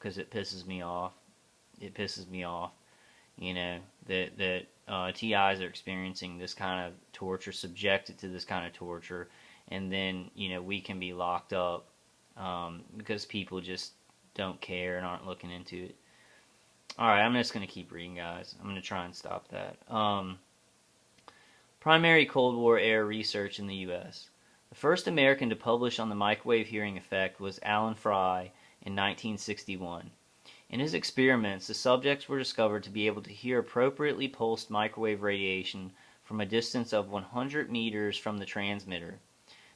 because it pisses me off. It pisses me off, you know, that TIs are experiencing this kind of torture, subjected to this kind of torture, and then, you know, we can be locked up because people just don't care and aren't looking into it. Alright, I'm just going to keep reading, guys. I'm going to try and stop that. Primary Cold War era research in the U.S. The first American to publish on the microwave hearing effect was Alan Fry in 1961. In his experiments, the subjects were discovered to be able to hear appropriately pulsed microwave radiation from a distance of 100 meters from the transmitter.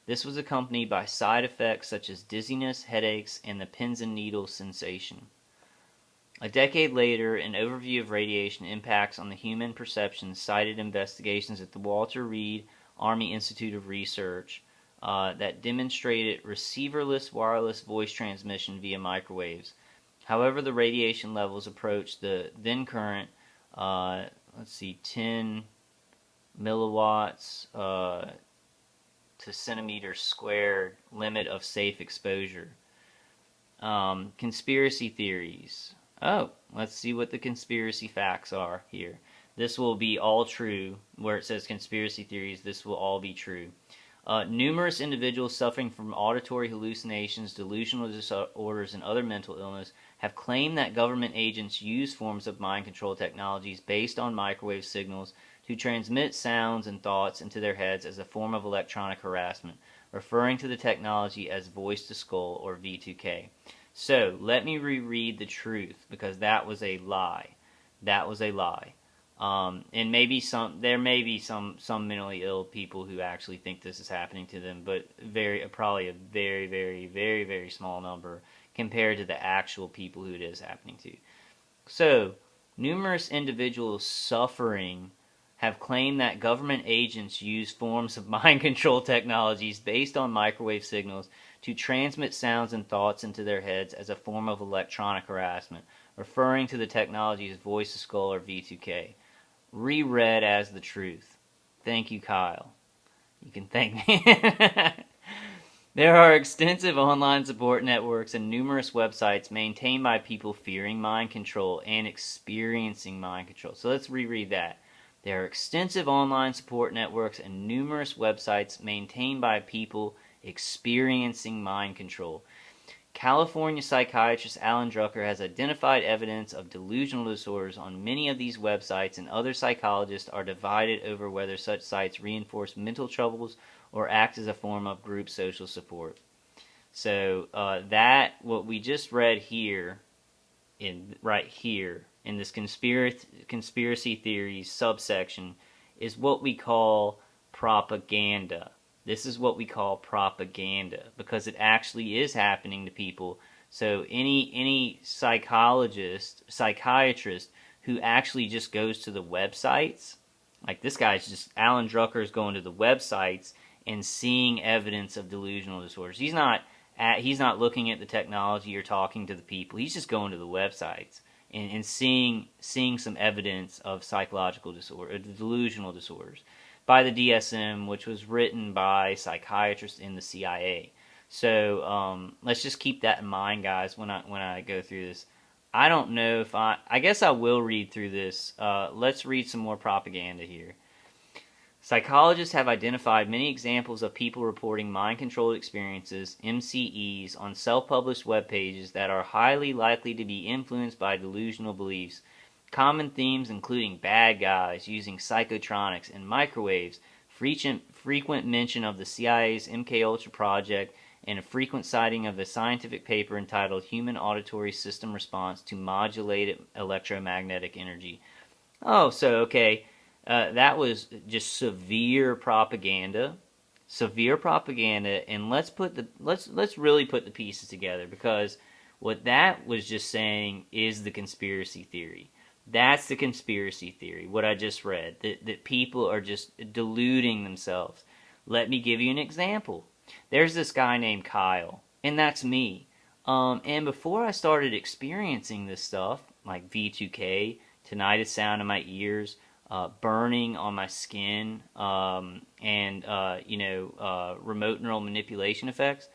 This was accompanied by side effects such as dizziness, headaches, and the pins and needles sensation. A decade later, an overview of radiation impacts on the human perception cited investigations at the Walter Reed Army Institute of Research that demonstrated receiverless wireless voice transmission via microwaves. However, the radiation levels approached the then current, 10 milliwatts to centimeters squared limit of safe exposure. Conspiracy theories. Oh, let's see what the conspiracy facts are here. This will be all true. Where it says conspiracy theories, this will all be true. Numerous individuals suffering from auditory hallucinations, delusional disorders, and other mental illness have claimed that government agents use forms of mind control technologies based on microwave signals to transmit sounds and thoughts into their heads as a form of electronic harassment, referring to the technology as voice-to-skull or V2K. So, let me reread the truth, because that was a lie. That was a lie. And there may be some mentally ill people who actually think this is happening to them, but probably a very, very, very, very small number compared to the actual people who it is happening to. So, numerous individuals suffering have claimed that government agents use forms of mind control technologies based on microwave signals to transmit sounds and thoughts into their heads as a form of electronic harassment, referring to the technology as voice-to-skull or V2K. Reread as the truth. Thank you, Kyle. You can thank me. There are extensive online support networks and numerous websites maintained by people fearing mind control and experiencing mind control. So let's reread that. There are extensive online support networks and numerous websites maintained by people experiencing mind control. California psychiatrist Alan Drucker has identified evidence of delusional disorders on many of these websites, and other psychologists are divided over whether such sites reinforce mental troubles or act as a form of group social support. So what we just read here, right here, in this conspiracy theories subsection, is what we call propaganda. This is what we call propaganda, because it actually is happening to people. So any psychiatrist who actually just goes to the websites, like this guy's Alan Drucker is going to the websites and seeing evidence of delusional disorders. He's not looking at the technology or talking to the people. He's just going to the websites and seeing some evidence of psychological disorder, delusional disorders, by the DSM, which was written by psychiatrists in the CIA. So let's just keep that in mind, guys, when I go through this. I don't know if I guess I will read through this. Let's read some more propaganda here. Psychologists have identified many examples of people reporting mind-controlled experiences, MCEs, on self-published web pages that are highly likely to be influenced by delusional beliefs. Common themes including bad guys using psychotronics and microwaves, frequent mention of the CIA's MKUltra project, and a frequent citing of a scientific paper entitled Human Auditory System Response to Modulated Electromagnetic Energy. Oh, so okay. That was just severe propaganda, and let's really put the pieces together, because what that was just saying is the conspiracy theory. That's the conspiracy theory, what I just read, that people are just deluding themselves. Let me give you an example. There's this guy named Kyle, and that's me. And before I started experiencing this stuff, like V2K, tinnitus sound in my ears, burning on my skin, and remote neural manipulation effects,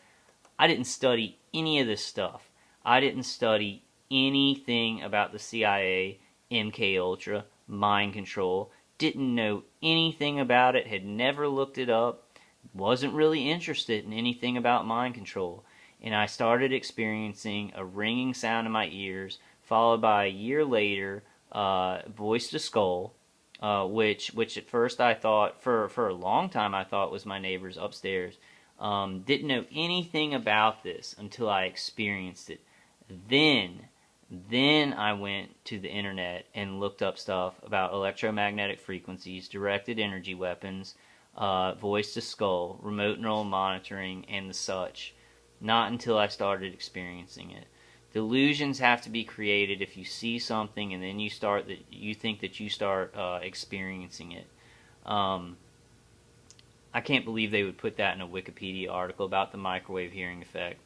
I didn't study any of this stuff. I didn't study anything about the CIA, MK Ultra, mind control. Didn't know anything about it, had never looked it up, wasn't really interested in anything about mind control. And I started experiencing a ringing sound in my ears, followed by a year later, voice to skull, which at first I thought, for a long time, I thought was my neighbors upstairs. Didn't know anything about this until I experienced it. Then I went to the internet and looked up stuff about electromagnetic frequencies, directed energy weapons, voice to skull, remote neural monitoring, and the such. Not until I started experiencing it. Delusions have to be created if you see something and then you think that you start experiencing it. I can't believe they would put that in a Wikipedia article about the microwave hearing effect.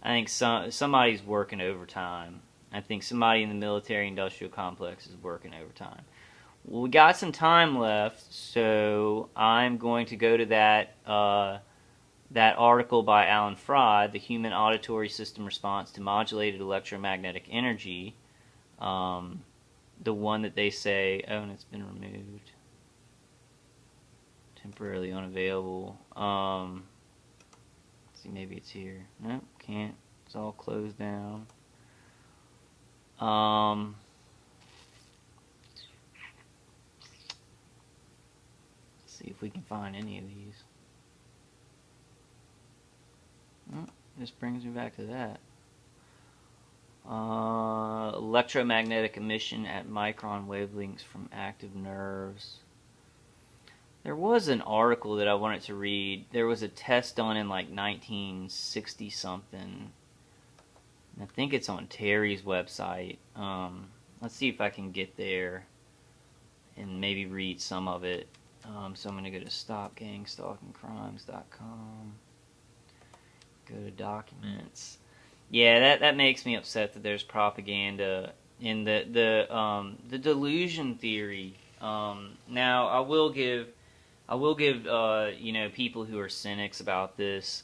I think somebody's working overtime. I think somebody in the military-industrial complex is working overtime. Well, we got some time left, so I'm going to go to that article by Alan Fry, The Human Auditory System Response to Modulated Electromagnetic Energy. The one that they say, oh, and it's been removed. Temporarily unavailable. Let's see, maybe it's here. Nope, can't. It's all closed down. Let's see if we can find any of these. Oh, this brings me back to that. Electromagnetic emission at micron wavelengths from active nerves. There was an article that I wanted to read. There was a test done in like 1960 something. I think it's on Terry's website. Let's see if I can get there and maybe read some of it. So I'm going to go to stopgangstalkingcrimes.com. Go to documents. Yeah, that makes me upset that there's propaganda in the delusion theory. Now I will give people who are cynics about this.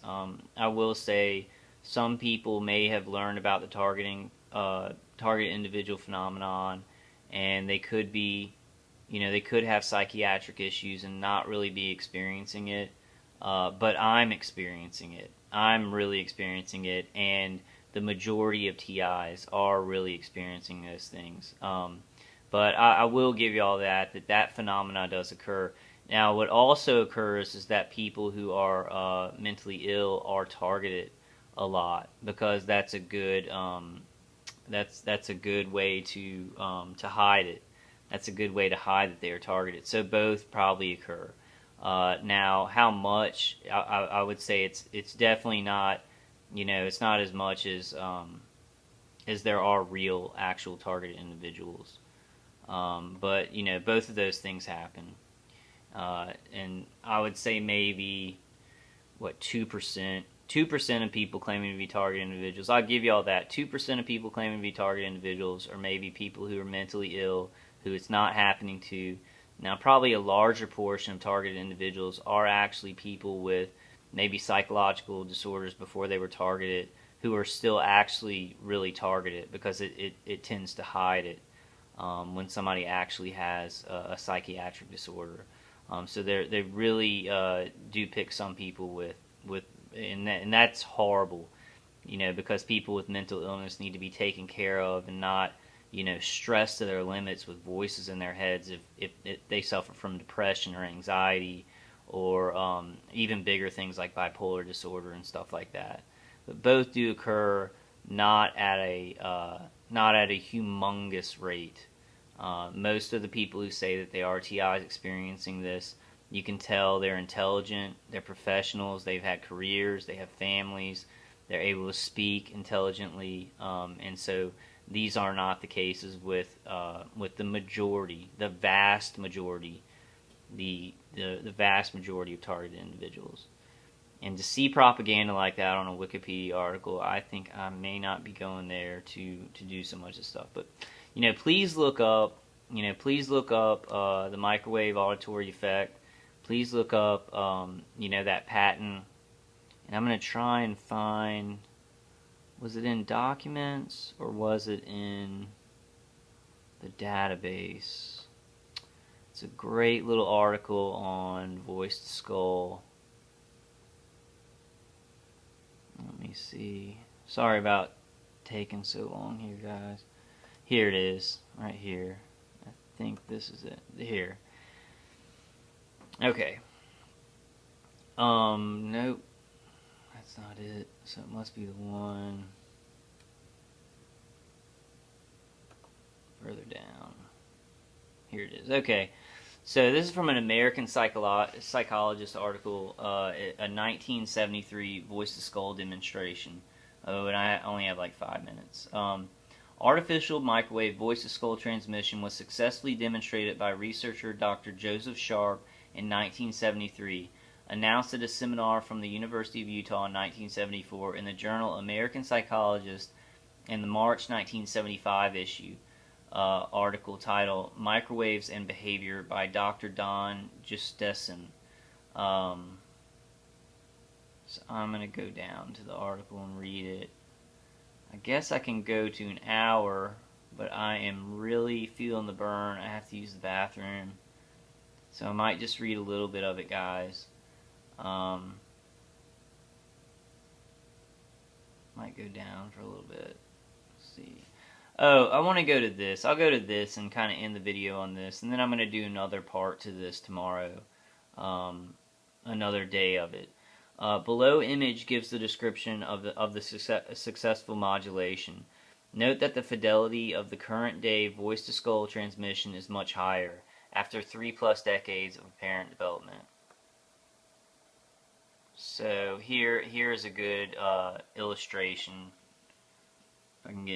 I will say some people may have learned about the target individual phenomenon, and they could be, they could have psychiatric issues and not really be experiencing it. But I'm experiencing it. I'm really experiencing it, and the majority of TIs are really experiencing those things. But I will give you all that phenomena does occur. Now, what also occurs is that people who are mentally ill are targeted a lot, because that's a good that's a good way to hide it. That's a good way to hide that they are targeted. So both probably occur. Now, how much? I would say it's definitely not. It's not as much as there are real, actual targeted individuals. But both of those things happen. And I would say maybe 2%. 2% of people claiming to be targeted individuals. I'll give you all that. 2% of people claiming to be targeted individuals are maybe people who are mentally ill, who it's not happening to. Now, probably a larger portion of targeted individuals are actually people with maybe psychological disorders before they were targeted, who are still actually really targeted, because it tends to hide it when somebody actually has a psychiatric disorder. So they really do pick some people with and that's horrible, because people with mental illness need to be taken care of and not, stressed to their limits with voices in their heads if they suffer from depression or anxiety, or even bigger things like bipolar disorder and stuff like that. But both do occur, not at a humongous rate. Most of the people who say that they are TIs experiencing this, you can tell they're intelligent, they're professionals, they've had careers, they have families, they're able to speak intelligently, and so these are not the cases with the majority, the vast majority, the vast majority of targeted individuals. And to see propaganda like that on a Wikipedia article, I think I may not be going there to do so much of stuff. But please look up the microwave auditory effect. Please look up that patent, and I'm going to try and find Was it in documents or was it in the database? It's a great little article on voice to skull. Let me see. Sorry about taking so long here, guys. Here it is, right here. I think this is it. Here. Okay. Nope. That's not it. So it must be the one further down. Here it is. Okay. So this is from an American psychologist article, a 1973 voice to skull demonstration. Oh, and I only have like 5 minutes. Artificial microwave voice to skull transmission was successfully demonstrated by researcher Dr. Joseph Sharp in 1973, announced at a seminar from the University of Utah in 1974 in the journal American Psychologist in the March 1975 issue. Article titled Microwaves and Behavior by Dr. Don Justessen. So I'm going to go down to the article and read it. I guess I can go to an hour, but I am really feeling the burn. I have to use the bathroom. So I might just read a little bit of it, guys. Might go down for a little bit. Let's see. Oh, I want to go to this. I'll go to this and kind of end the video on this, and then I'm going to do another part to this tomorrow, another day of it. Below image gives the description of the successful modulation. Note that the fidelity of the current day voice-to-skull transmission is much higher, after 3+ decades of apparent development. So here is a good illustration.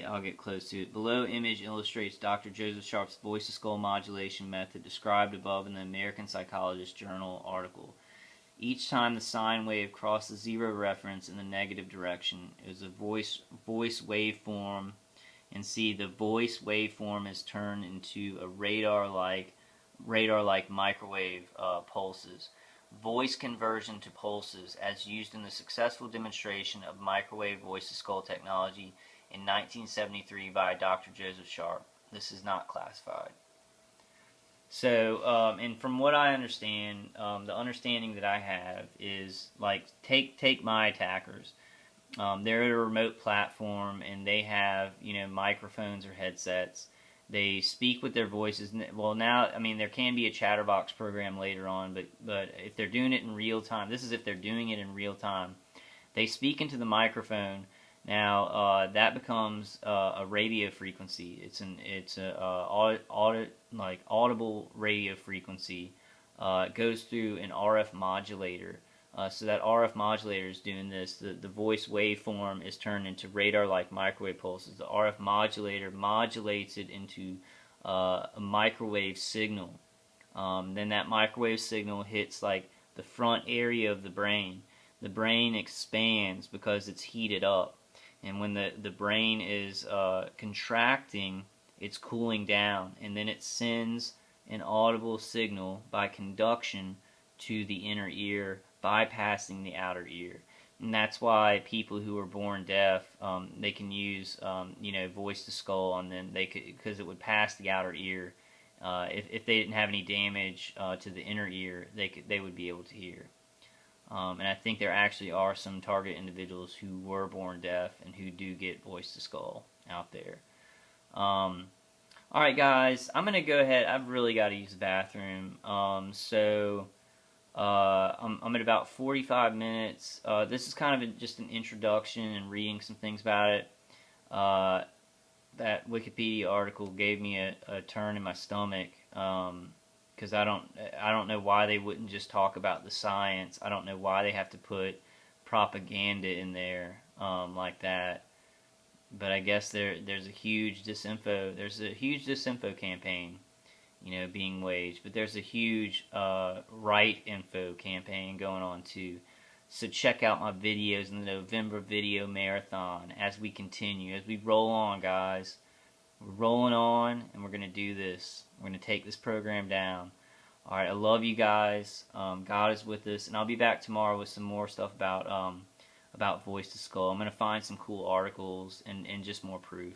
I'll get close to it. Below image illustrates Dr. Joseph Sharp's voice-to-skull modulation method described above in the American Psychologist Journal article. Each time the sine wave crossed the zero reference in the negative direction, it was a voice waveform, and see the voice waveform is turned into a radar-like microwave pulses. Voice conversion to pulses, as used in the successful demonstration of microwave voice-to-skull technology in 1973 by Dr. Joseph Sharp. This is not classified. So, and from what I understand, the understanding that I have is, like, take my attackers. They're at a remote platform, and they have, microphones or headsets. They speak with their voices. Well, now, I mean, there can be a chatterbox program later on, but if they're doing it in real time, this is if they're doing it in real time. They speak into the microphone. Now that becomes a radio frequency. It's a audible radio frequency. It goes through an RF modulator. So that RF modulator is doing this. The voice waveform is turned into radar-like microwave pulses. The RF modulator modulates it into a microwave signal. Then that microwave signal hits like the front area of the brain. The brain expands because it's heated up. And when the brain is contracting, it's cooling down. And then it sends an audible signal by conduction to the inner ear, bypassing the outer ear. And that's why people who are born deaf, they can use, voice to skull on them. Because it would pass the outer ear. If they didn't have any damage to the inner ear, they would be able to hear. And I think there actually are some target individuals who were born deaf and who do get voice to skull out there. Alright guys, I'm going to go ahead. I've really got to use the bathroom. I'm at about 45 minutes. This is kind of just an introduction and reading some things about it. That Wikipedia article gave me a turn in my stomach. Because I don't know why they wouldn't just talk about the science. I don't know why they have to put propaganda in there like that. But I guess there's a huge disinfo. There's a huge disinfo campaign, being waged. But there's a huge right info campaign going on too. So check out my videos in the November video marathon as we continue, as we roll on, guys. We're rolling on, and we're going to do this. We're going to take this program down. Alright, I love you guys. God is with us. And I'll be back tomorrow with some more stuff about about voice to skull. I'm going to find some cool articles and just more proof.